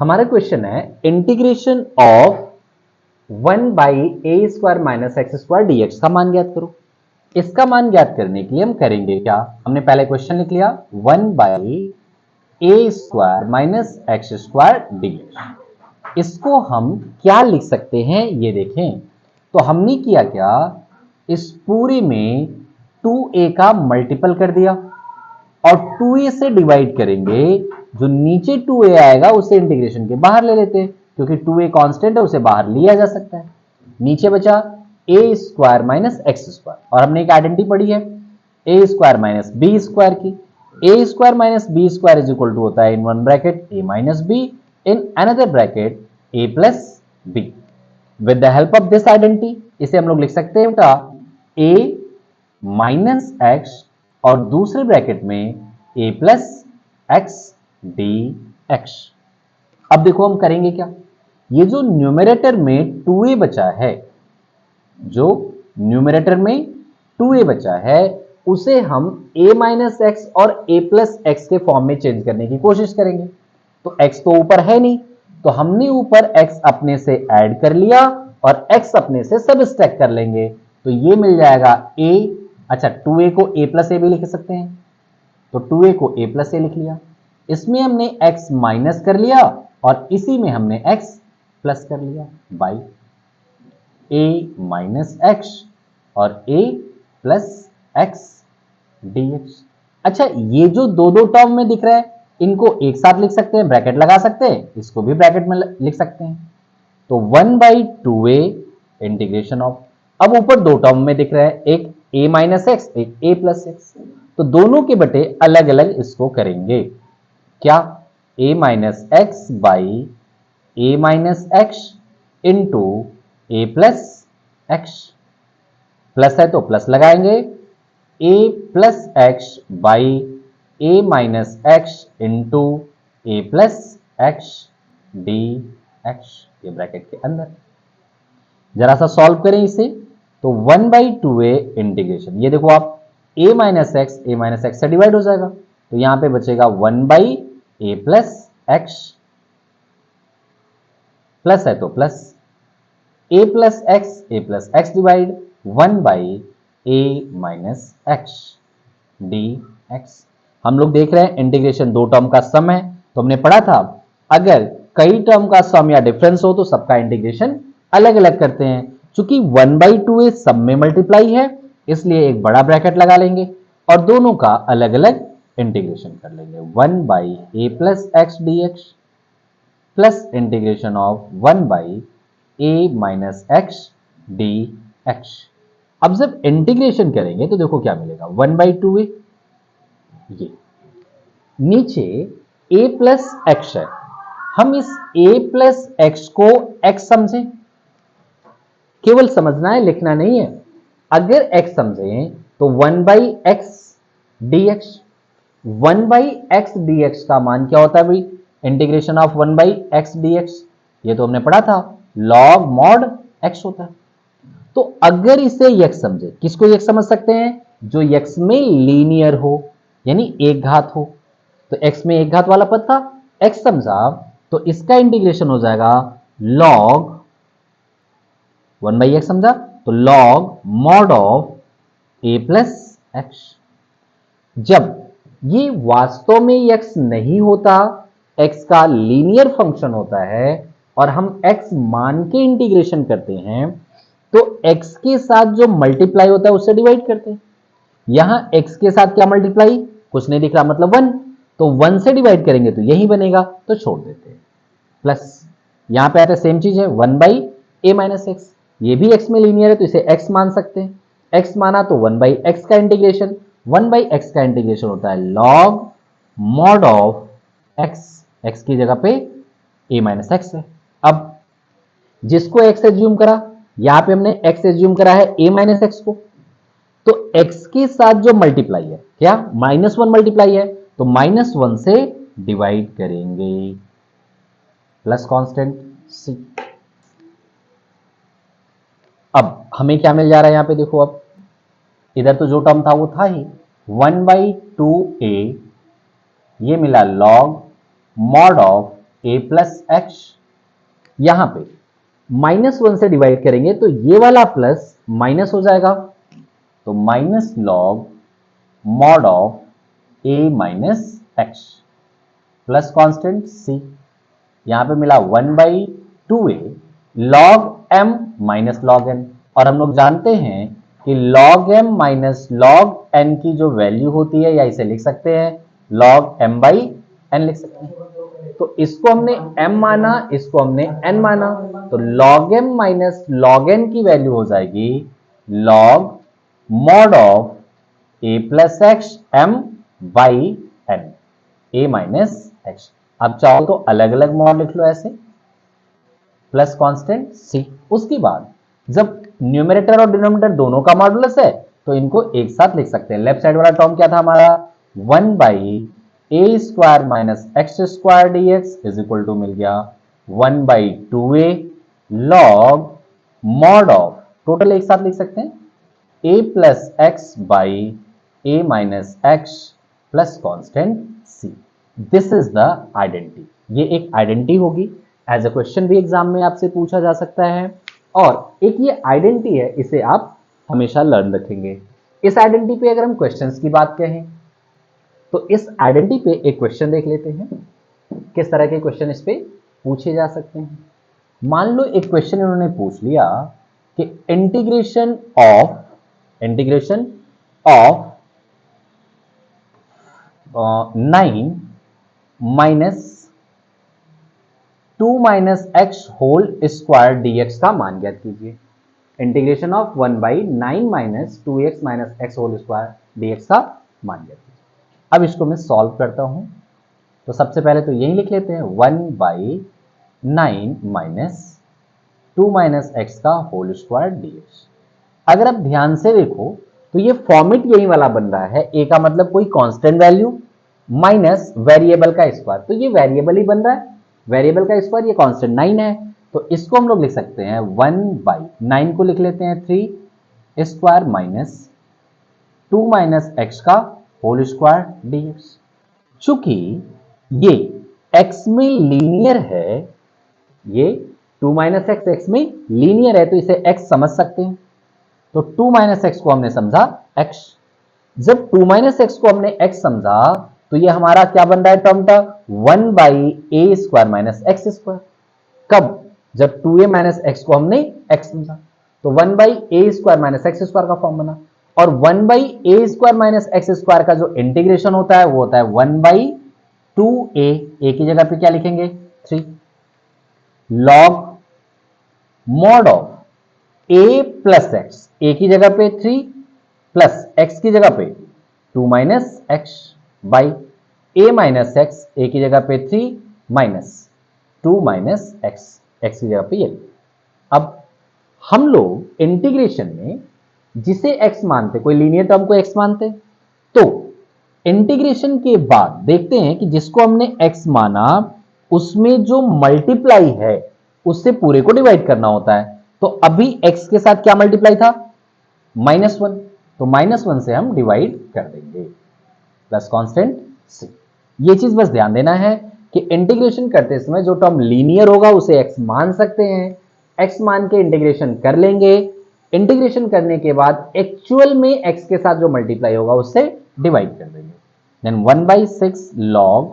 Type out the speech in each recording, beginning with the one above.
हमारा क्वेश्चन है integration of 1/a² - x² dx का मान ज्ञात करो। इसका मान ज्ञात करने के लिए हम करेंगे क्या, हमने पहले क्वेश्चन लिख लिया 1/a² - x² dx। इसको हम क्या लिख सकते हैं ये देखें। तो हमने किया क्या, इस पूरे में 2a का मल्टीपल कर दिया और 2a से डिवाइड करेंगे, जो नीचे 2a आएगा उसे इंटीग्रेशन के बाहर ले लेते हैं, क्योंकि 2a कांस्टेंट है, उसे बाहर लिया जा सकता है। नीचे बचा a² - x², और हमने एक आइडेंटिटी पढ़ी है a² - b² की। a² - b² is equal to होता है in one bracket a - b, in another bracket a + b। With the help of this identity इसे हम लोग लिख सकते हैं बेटा a - x और दूसरे ब्रैकेट में a + x dx। अब देखो हम करेंगे क्या, ये जो न्यूमरेटर में 2a बचा है, जो न्यूमरेटर में 2a बचा है, उसे हम a - x और a + x के फॉर्म में चेंज करने की कोशिश करेंगे। तो x तो ऊपर है नहीं, तो हमने ऊपर x अपने से ऐड कर लिया और x अपने से सबट्रैक्ट कर लेंगे, तो ये मिल जाएगा a। अच्छा, 2a को a + a भी लिख सकते हैं, तो 2a को a + a लिख लिया। इसमें हमने x माइनस कर लिया और इसी में हमने x प्लस कर लिया बाई a - x और a + x dx। अच्छा, ये जो दो दो टर्म में दिख रहा है, इनको एक साथ लिख सकते हैं, ब्रैकेट लगा सकते हैं, इसको भी ब्रैकेट में लिख सकते हैं। तो 1/2a इंटीग्रेशन ऑफ, अब ऊपर दो टर्म में दिख रहा है, एक a - x, एक a + x, तो दोनों के बटे अलग अलग इसको करेंगे। क्या, a - x by a - x into a + x, plus है तो प्लस लगाएंगे, a + x by a - x into a + x dx, ये ब्रैकेट के अंदर। जरा सा सॉल्व करें इसे, तो 1/2a इंटीग्रेशन, ये देखो आप a - x से डिवाइड हो जाएगा, तो यहां पे बचेगा 1/a + x, प्लस है तो plus a + x divide 1/a - x dx। हम लोग देख रहे हैं इंटीग्रेशन दो टर्म का सम है, तो हमने पढ़ा था अगर कई टर्म का सम या डिफरेंस हो तो सबका इंटीग्रेशन अलग अलग करते हैं। चूंकि 1/2a सब में मल्टीप्लाई है, इसलिए एक बड़ा ब्रैकेट लगा लेंगे और दोनों का अलग अलग इंटीग्रेशन कर लेंगे। 1/a + x dx plus integration of 1/a - x dx। अब जब इंटीग्रेशन करेंगे तो देखो क्या मिलेगा, 1/2a, ये नीचे a + x है, हम इस a + x को x समझें, केवल समझना है, लिखना नहीं है। अगर x समझें तो 1/x dx, 1/x dx का मान क्या होता है भाई, इंटीग्रेशन ऑफ 1/x dx, ये तो हमने पढ़ा था log mod x होता है। तो अगर इसे x समझे, किसको x समझ सकते हैं, जो x में लीनियर हो, यानी एक घात हो। तो x में एक घात वाला पद था, x समझा तो इसका इंटीग्रेशन हो जाएगा log 1/x समझा तो log mod of a + x। जब ये वास्तव में x नहीं होता, x का लीनियर फंक्शन होता है और हम x मान के इंटीग्रेशन करते हैं, तो x के साथ जो मल्टीप्लाई होता है उससे डिवाइड करते हैं। यहां x के साथ क्या मल्टीप्लाई, कुछ नहीं दिख रहा, मतलब 1, तो 1 से डिवाइड करेंगे तो यही बनेगा, तो छोड़ देते हैं। प्लस यहां पे आता है सेम चीज है 1/a - x, ये भी x में लीनियर है तो इसे x मान सकते हैं। x माना तो 1/x का इंटीग्रेशन, 1/x का इंटीग्रेशन होता है log mod of x, x की जगह पे a - x है। अब जिसको x एज्यूम करा, यहां पे हमने x एज्यूम करा है a - x को, तो x के साथ जो मल्टीप्लाई है क्या, -1 मल्टीप्लाई है, तो -1 से डिवाइड करेंगे, प्लस कांस्टेंट c। अब हमें क्या मिल जा रहा है यहां पे देखो, अब इधर तो जो टर्म था वो था ही 1/2a, ये मिला log mod of A plus x, यहां पे -1 से डिवाइड करेंगे तो ये वाला प्लस माइनस हो जाएगा, तो minus log mod of a minus x plus constant c, यहां पे मिला 1/2a log m minus log n, और हम लोग जानते हैं कि log m minus log n की जो वैल्यू होती है, या इसे लिख सकते हैं log m/n लिख सकते हैं। तो इसको हमने m माना, इसको हमने n माना, तो log m minus log n की वैल्यू हो जाएगी log mod of a plus x m/n, a minus x. अब चाहो तो अलग अलग मॉड लिख लो ऐसे, प्लस कांस्टेंट सी। उसके बाद जब न्यूमरेटर और डिनोमिनेटर दोनों का मॉडुलस है तो इनको एक साथ लिख सकते हैं। लेफ्ट साइड वाला टर्म क्या था हमारा, 1/a² minus x² dx is equal to मिल गया 1/2a log mod of, total एक साथ लिख सकते हैं, a plus x by a minus x plus constant c। This is the identity, ये एक आइडेंटिटी होगी, एज अ क्वेश्चन भी एग्जाम में आपसे पूछा जा सकता है, और एक ये आइडेंटिटी है, इसे आप हमेशा लर्न रखेंगे। इस आइडेंटिटी पे अगर हम क्वेश्चंस की बात कहें तो इस आइडेंटिटी पे एक क्वेश्चन देख लेते हैं, किस तरह के क्वेश्चन इस पे पूछे जा सकते हैं। मान लो एक क्वेश्चन इन्होंने पूछ लिया कि integration of 9 minus 2 minus x whole square dx का मान ज्ञात कीजिए। Integration of 1/9 minus 2x minus x whole square dx का मान ज्ञात कीजिए। अब इसको मैं सॉल्व करता हूं, तो सबसे पहले तो यही लिख लेते हैं 1/9 माइनस 2 माइनस एक्स का होल स्क्वायर डीएक्स। अगर आप ध्यान से देखो तो ये फॉर्मेट यही वाला बन रहा है, ए का मतलब कोई कांस्टेंट वैल्यू माइनस वेरिएबल का स्क्वायर, तो ये वेरिएबल ही बन रहा है, वेरिएबल का स्क्वायर, ये कांस्टेंट 9 है, तो इसको हम लोग लिख सकते हैं 1/9 को लिख लेते हैं 3 स्क्वायर माइनस 2 माइनस एक्स का होल स्क्वायर डीएक्स। चूंकि ये x में लीनियर है, ये 2 माइनस एक्स एक्स में लीनियर है, तो इसे x समझ सकते हैं, तो 2 माइनस एक्स को हमने समझा x। जब 2 माइनस एक्स को हमने x समझा तो ये हमारा क्या बन रहा है टर्म था, 1/a² माइनस एक्स स्क्वायर। कब, जब 2a माइनस एक्स को हमने x समझा, तो 1/a² माइनस एक्स स्क्वायर का फॉर्म बना, और 1/a² माइनस एक्स स्क्वायर का जो इंटीग्रेशन होता है वो होता है 1/2a, a की जगह पे क्या लिखेंगे 3 log mod of a plus x, a की जगह पे 3 प्लस x की जगह पे 2 minus x by a minus x, a की जगह पे 3 माइनस 2 माइनस एक्स, x की जगह पे ये। अब हम लोग इंटीग्रेशन में जिसे x मानते, कोई लीनियर टर्म को x मानते, तो इंटीग्रेशन के बाद देखते हैं कि जिसको हमने x माना उसमें जो मल्टीप्लाई है उससे पूरे को डिवाइड करना होता है। तो अभी x के साथ क्या मल्टीप्लाई था, -1, तो -1 से हम डिवाइड कर देंगे, प्लस कांस्टेंट c। ये चीज बस ध्यान देना है कि इंटीग्रेशन करते समय जो टर्म लीनियर होगा उसे x मान सकते हैं, x मान के इंटीग्रेशन कर लेंगे, इंटीग्रेशन करने के बाद एक्चुअल में x के साथ जो मल्टीप्लाई होगा उससे डिवाइड कर देंगे। Then 1/6 log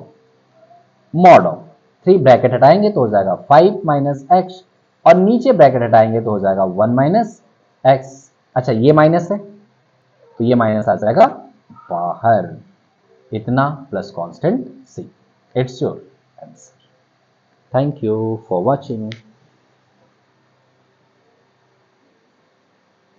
mod of 3 bracket हटाएंगे तो हो जाएगा 5 माइनस एक्स, और नीचे ब्रैकेट हटाएंगे तो हो जाएगा 1 माइनस एक्स। अच्छा ये माइनस है तो ये माइनस आ जाएगा बाहर, इतना plus constant C. It's your answer. Thank you for watching.